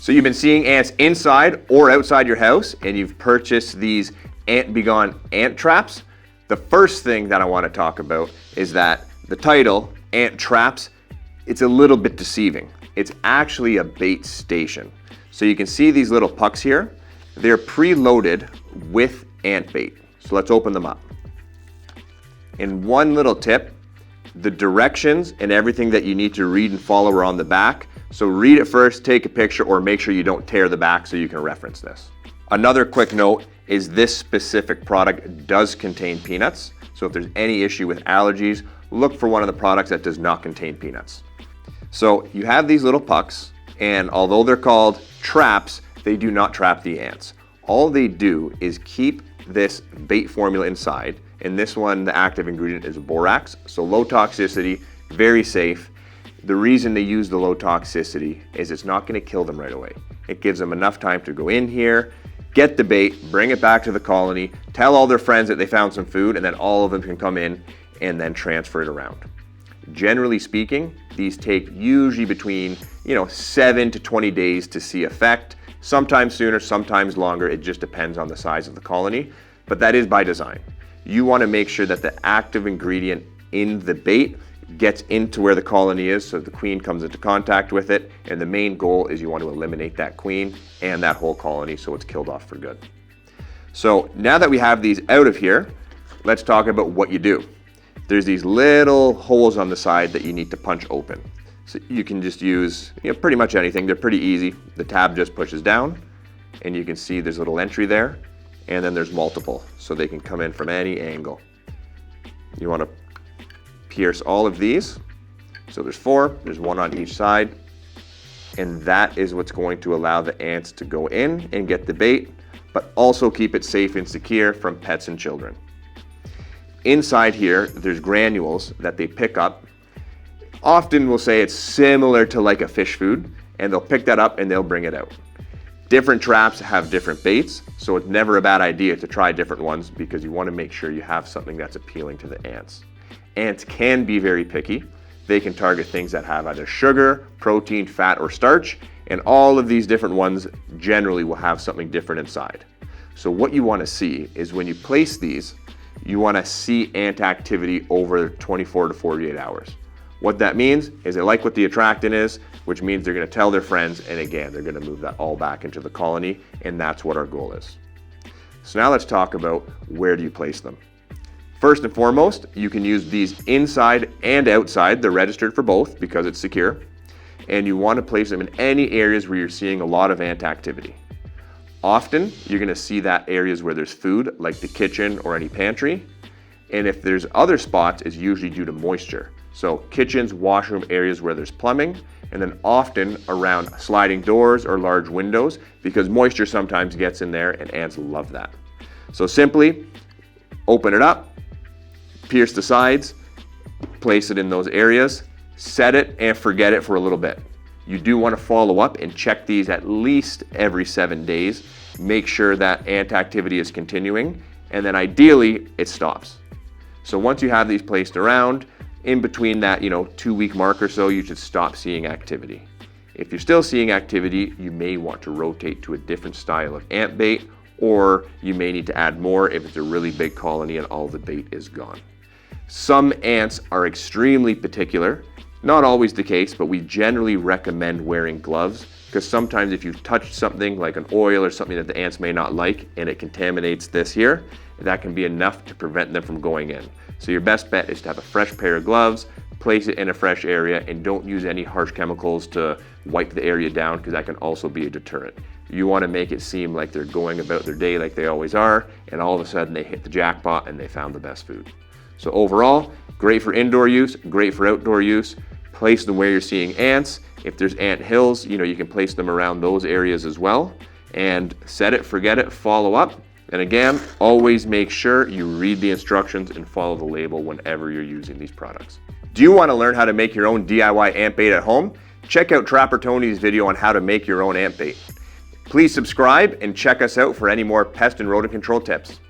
So you've been seeing ants inside or outside your house, and you've purchased these Ant Begone ant traps. The first thing that I want to talk about is that the title, Ant Traps, it's a little bit deceiving. It's actually a bait station. So you can see these little pucks here. They're preloaded with ant bait. So let's open them up. And one little tip, the directions and everything that you need to read and follow are on the back. So read it first, take a picture, or make sure you don't tear the back so you can reference this. Another quick note is this specific product does contain peanuts. So if there's any issue with allergies, look for one of the products that does not contain peanuts. So you have these little pucks, and although they're called traps, they do not trap the ants. All they do is keep this bait formula inside. In this one, the active ingredient is borax, so low toxicity, very safe. The reason they use the low toxicity is it's not going to kill them right away. It gives them enough time to go in here, get the bait, bring it back to the colony, tell all their friends that they found some food, and then all of them can come in and then transfer it around. Generally speaking, these take usually between 7 to 20 days to see effect. Sometimes sooner, sometimes longer. It just depends on the size of the colony, but that is by design. You want to make sure that the active ingredient in the bait gets into where the colony is so the queen comes into contact with it, and the main goal is you want to eliminate that queen and that whole colony so it's killed off for good. So now that we have these out of here, let's talk about what you do. There's these little holes on the side that you need to punch open. So you can just use pretty much anything. They're pretty easy. The tab just pushes down and you can see there's a little entry there, and then there's multiple so they can come in from any angle. You want to pierce all of these. So there's 4, there's 1 on each side, and that is what's going to allow the ants to go in and get the bait, but also keep it safe and secure from pets and children. Inside here, there's granules that they pick up. Often we'll say it's similar to like a fish food, and they'll pick that up and they'll bring it out. Different traps have different baits, so it's never a bad idea to try different ones because you want to make sure you have something that's appealing to the ants. Ants can be very picky. They can target things that have either sugar, protein, fat, or starch, and all of these different ones generally will have something different inside. So what you want to see is when you place these, you want to see ant activity over 24 to 48 hours. What that means is they like what the attractant is, which means they're going to tell their friends, and again, they're going to move that all back into the colony, and that's what our goal is. So now let's talk about where do you place them. First and foremost, you can use these inside and outside. They're registered for both because it's secure. And you want to place them in any areas where you're seeing a lot of ant activity. Often, you're going to see that areas where there's food, like the kitchen or any pantry. And if there's other spots, it's usually due to moisture. So kitchens, washroom areas where there's plumbing, and then often around sliding doors or large windows because moisture sometimes gets in there and ants love that. So simply open it up, pierce the sides, place it in those areas, set it and forget it for a little bit. You do want to follow up and check these at least every 7 days. Make sure that ant activity is continuing, and then ideally it stops. So once you have these placed around, in between that 2-week mark or so, you should stop seeing activity. If you're still seeing activity, you may want to rotate to a different style of ant bait, or you may need to add more if it's a really big colony and all the bait is gone. Some ants are extremely particular. Not always the case, but we generally recommend wearing gloves because sometimes if you've touched something like an oil or something that the ants may not like and it contaminates this here, that can be enough to prevent them from going in. So your best bet is to have a fresh pair of gloves, place it in a fresh area, and don't use any harsh chemicals to wipe the area down because that can also be a deterrent. You want to make it seem like they're going about their day like they always are, and all of a sudden they hit the jackpot and they found the best food. So overall, great for indoor use, great for outdoor use. Place them where you're seeing ants. If there's ant hills, you can place them around those areas as well. And set it, forget it, follow up. And again, always make sure you read the instructions and follow the label whenever you're using these products. Do you want to learn how to make your own DIY ant bait at home? Check out Trapper Tony's video on how to make your own ant bait. Please subscribe and check us out for any more pest and rodent control tips.